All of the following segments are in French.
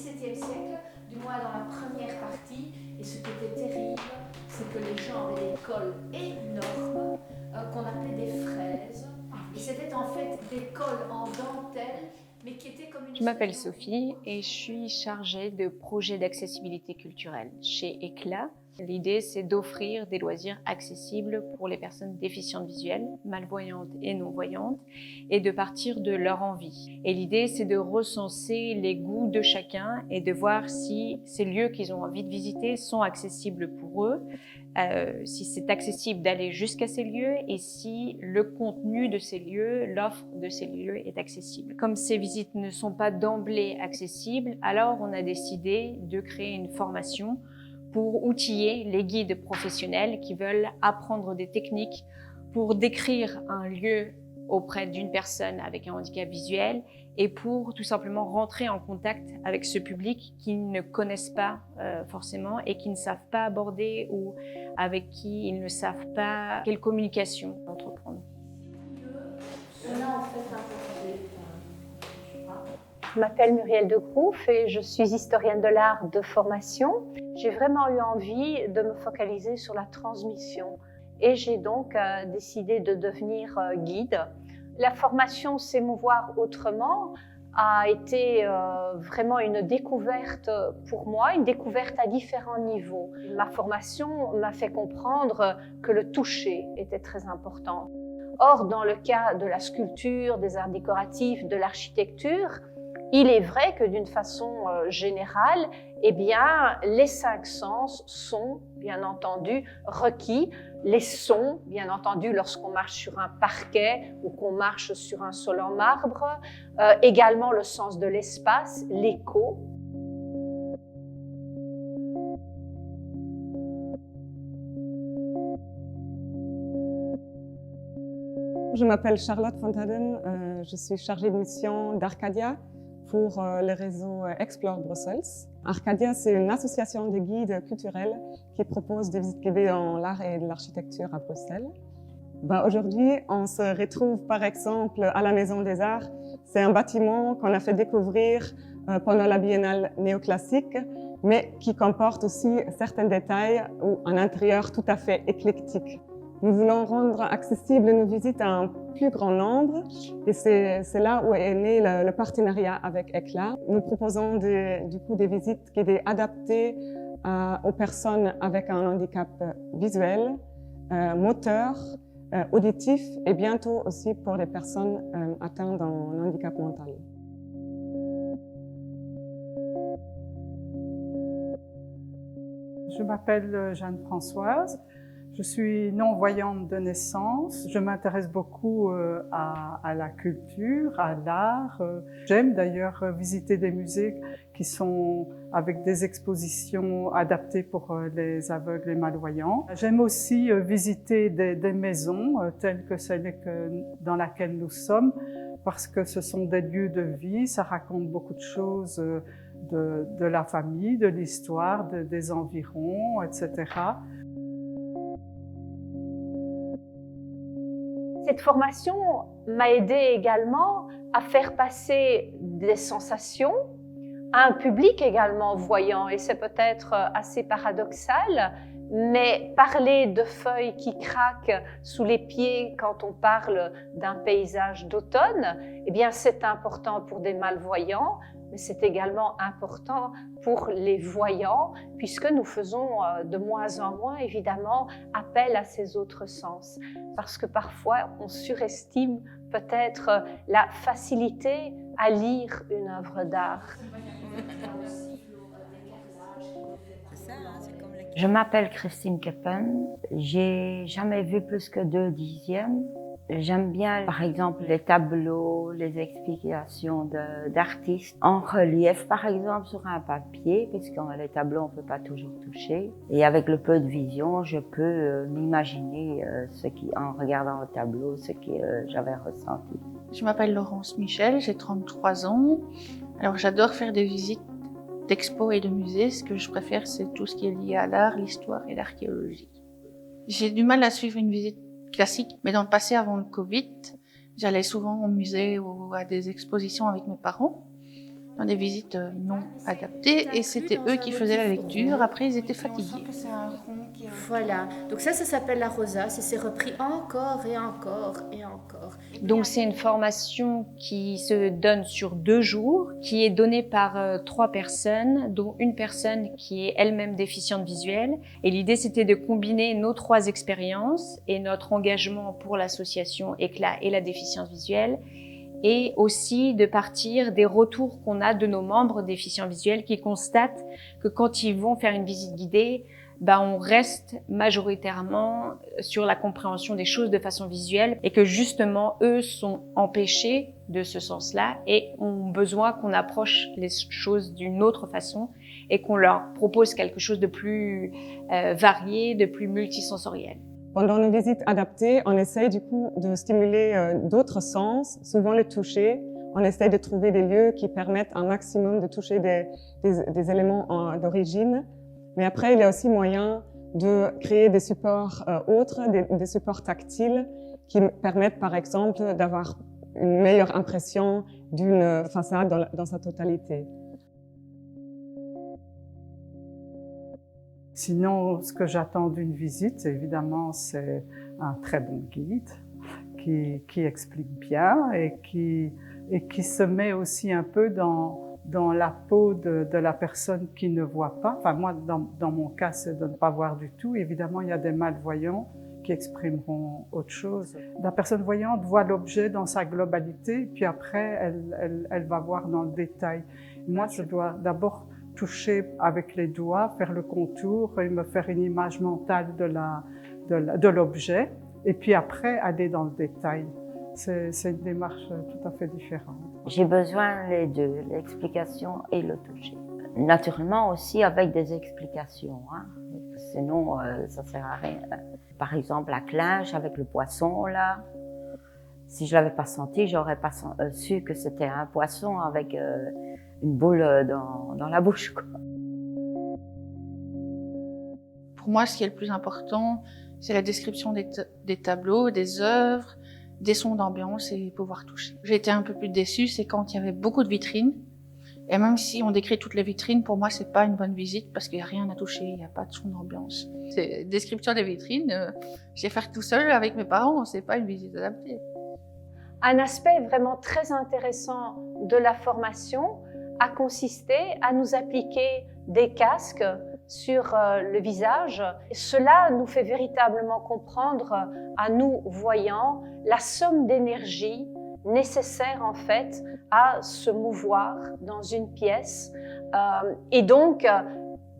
XVIIe siècle, du moins dans la première partie, et ce qui était terrible, c'est que les gens avaient des cols énormes qu'on appelait des fraises. Et c'était en fait des cols en dentelle, mais qui étaient comme une... Je m'appelle Sophie et je suis chargée de projets d'accessibilité culturelle chez Éclat. L'idée, c'est d'offrir des loisirs accessibles pour les personnes déficientes visuelles, malvoyantes et non-voyantes, et de partir de leur envie. Et l'idée, c'est de recenser les goûts de chacun et de voir si ces lieux qu'ils ont envie de visiter sont accessibles pour eux, si c'est accessible d'aller jusqu'à ces lieux et si le contenu de ces lieux, l'offre de ces lieux est accessible. Comme ces visites ne sont pas d'emblée accessibles, alors on a décidé de créer une formation pour outiller les guides professionnels qui veulent apprendre des techniques pour décrire un lieu auprès d'une personne avec un handicap visuel et pour tout simplement rentrer en contact avec ce public qu'ils ne connaissent pas forcément et qui ne savent pas aborder ou avec qui ils ne savent pas quelle communication entreprendre. Je m'appelle Muriel de Grouf et je suis historienne de l'art de formation. J'ai vraiment eu envie de me focaliser sur la transmission et j'ai donc décidé de devenir guide. La formation S'émouvoir autrement a été vraiment une découverte pour moi, une découverte à différents niveaux. Ma formation m'a fait comprendre que le toucher était très important. Or, dans le cas de la sculpture, des arts décoratifs, de l'architecture, il est vrai que d'une façon générale, eh bien, les 5 sens sont, bien entendu, requis. Les sons, bien entendu, lorsqu'on marche sur un parquet ou qu'on marche sur un sol en marbre. Également le sens de l'espace, l'écho. Je m'appelle Charlotte Fontaden, je suis chargée de mission d'Arcadia pour le réseau Explore Brussels. Arcadia, c'est une association de guides culturels qui propose des visites guidées dans l'art et l'architecture à Bruxelles. Aujourd'hui, on se retrouve par exemple à la Maison des Arts. C'est un bâtiment qu'on a fait découvrir pendant la Biennale néoclassique, mais qui comporte aussi certains détails ou un intérieur tout à fait éclectique. Nous voulons rendre accessibles nos visites à un plus grand nombre et c'est là où est né le partenariat avec Éclat. Nous proposons du coup des visites guidées adaptées aux personnes avec un handicap visuel, moteur, auditif et bientôt aussi pour les personnes atteintes d'un handicap mental. Je m'appelle Jeanne-Françoise. Je suis non-voyante de naissance. Je m'intéresse beaucoup à la culture, à l'art. J'aime d'ailleurs visiter des musées qui sont avec des expositions adaptées pour les aveugles et malvoyants. J'aime aussi visiter des maisons telles que celle dans laquelle nous sommes parce que ce sont des lieux de vie, ça raconte beaucoup de choses de la famille, de l'histoire, des environs, etc. Cette formation m'a aidé également à faire passer des sensations à un public également voyant. Et c'est peut-être assez paradoxal, mais parler de feuilles qui craquent sous les pieds quand on parle d'un paysage d'automne, eh bien c'est important pour des malvoyants, mais c'est également important pour les voyants, puisque nous faisons de moins en moins, évidemment, appel à ces autres sens. Parce que parfois, on surestime peut-être la facilité à lire une œuvre d'art. Je m'appelle Christine Keppen. J'ai jamais vu plus que 2 dixièmes. J'aime bien, par exemple, les tableaux, les explications d'artistes en relief, par exemple, sur un papier, puisque les tableaux, on peut pas toujours toucher. Et avec le peu de vision, je peux m'imaginer en regardant le tableau, ce que j'avais ressenti. Je m'appelle Laurence Michel, j'ai 33 ans. Alors, j'adore faire des visites d'expos et de musées. Ce que je préfère, c'est tout ce qui est lié à l'art, l'histoire et l'archéologie. J'ai du mal à suivre une visite classique, mais dans le passé, avant le Covid, j'allais souvent au musée ou à des expositions avec mes parents. dans des visites non adaptées et c'était eux qui faisaient la lecture. Après, ils étaient fatigués. Voilà, donc ça s'appelle la rosace et c'est repris encore et encore et encore. Donc c'est une formation qui se donne sur 2 jours, qui est donnée par 3 personnes, dont une personne qui est elle-même déficiente visuelle. Et l'idée c'était de combiner nos 3 expériences et notre engagement pour l'association Éclat et la déficience visuelle, et aussi de partir des retours qu'on a de nos membres déficients visuels qui constatent que quand ils vont faire une visite guidée, on reste majoritairement sur la compréhension des choses de façon visuelle et que justement, eux sont empêchés de ce sens-là et ont besoin qu'on approche les choses d'une autre façon et qu'on leur propose quelque chose de plus varié, de plus multisensoriel. Pendant nos visites adaptées, on essaye du coup de stimuler d'autres sens, souvent le toucher. On essaye de trouver des lieux qui permettent un maximum de toucher des éléments d'origine. Mais après, il y a aussi moyen de créer des supports autres, des supports tactiles qui permettent par exemple d'avoir une meilleure impression d'une façade dans sa totalité. Sinon, ce que j'attends d'une visite, évidemment, c'est un très bon guide qui explique bien et qui se met aussi un peu dans la peau de la personne qui ne voit pas. Enfin, moi, dans mon cas, c'est de ne pas voir du tout. Évidemment, il y a des malvoyants qui exprimeront autre chose. La personne voyante voit l'objet dans sa globalité, puis après, elle va voir dans le détail. Moi, je dois d'abord toucher avec les doigts, faire le contour et me faire une image mentale de l'objet, et puis après, aller dans le détail. C'est une démarche tout à fait différente. J'ai besoin les deux, l'explication et le toucher. Naturellement aussi avec des explications, hein. Sinon ça sert à rien. Par exemple la clinche avec le poisson là, si je l'avais pas senti, j'aurais pas su que c'était un poisson avec une boule dans la bouche, quoi. Pour moi, ce qui est le plus important, c'est la description des tableaux, des œuvres, des sons d'ambiance et pouvoir toucher. J'ai été un peu plus déçue, c'est quand il y avait beaucoup de vitrines. Et même si on décrit toutes les vitrines, pour moi, c'est pas une bonne visite parce qu'il n'y a rien à toucher, il n'y a pas de son d'ambiance. C'est description des vitrines, j'ai fait tout seul avec mes parents, c'est pas une visite adaptée. Un aspect vraiment très intéressant de la formation a consisté à nous appliquer des casques sur le visage. Cela nous fait véritablement comprendre à nous voyants la somme d'énergie nécessaire en fait à se mouvoir dans une pièce et donc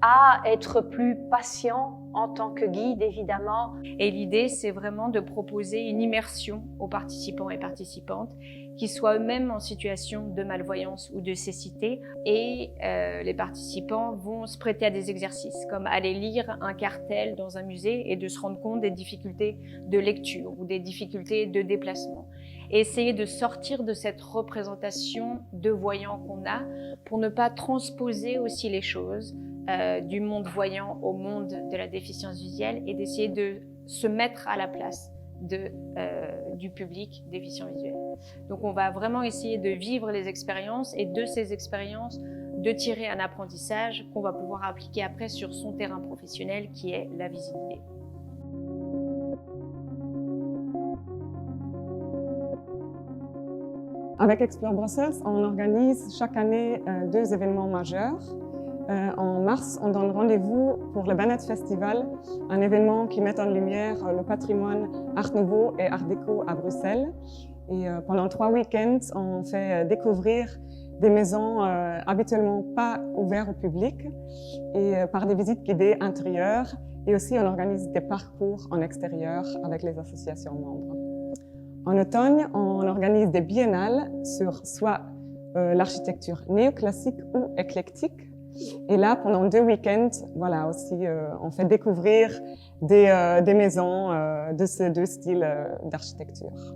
à être plus patient en tant que guide évidemment. Et l'idée c'est vraiment de proposer une immersion aux participants et participantes qui soient eux-mêmes en situation de malvoyance ou de cécité et les participants vont se prêter à des exercices comme aller lire un cartel dans un musée et de se rendre compte des difficultés de lecture ou des difficultés de déplacement et essayer de sortir de cette représentation de voyants qu'on a pour ne pas transposer aussi les choses du monde voyant au monde de la déficience visuelle et d'essayer de se mettre à la place du public déficient visuel. Donc on va vraiment essayer de vivre les expériences et de ces expériences de tirer un apprentissage qu'on va pouvoir appliquer après sur son terrain professionnel qui est la visite guidée. Avec Explore Brussels, on organise chaque année 2 événements majeurs. En mars, on donne rendez-vous pour le Bennett Festival, un événement qui met en lumière le patrimoine Art Nouveau et Art Déco à Bruxelles. Et pendant 3 week-ends, on fait découvrir des maisons habituellement pas ouvertes au public et par des visites guidées intérieures. Et aussi, on organise des parcours en extérieur avec les associations membres. En automne, on organise des biennales sur soit l'architecture néoclassique ou éclectique. Et là, pendant 2 week-ends, voilà, aussi, on fait découvrir des maisons de ces 2 styles d'architecture.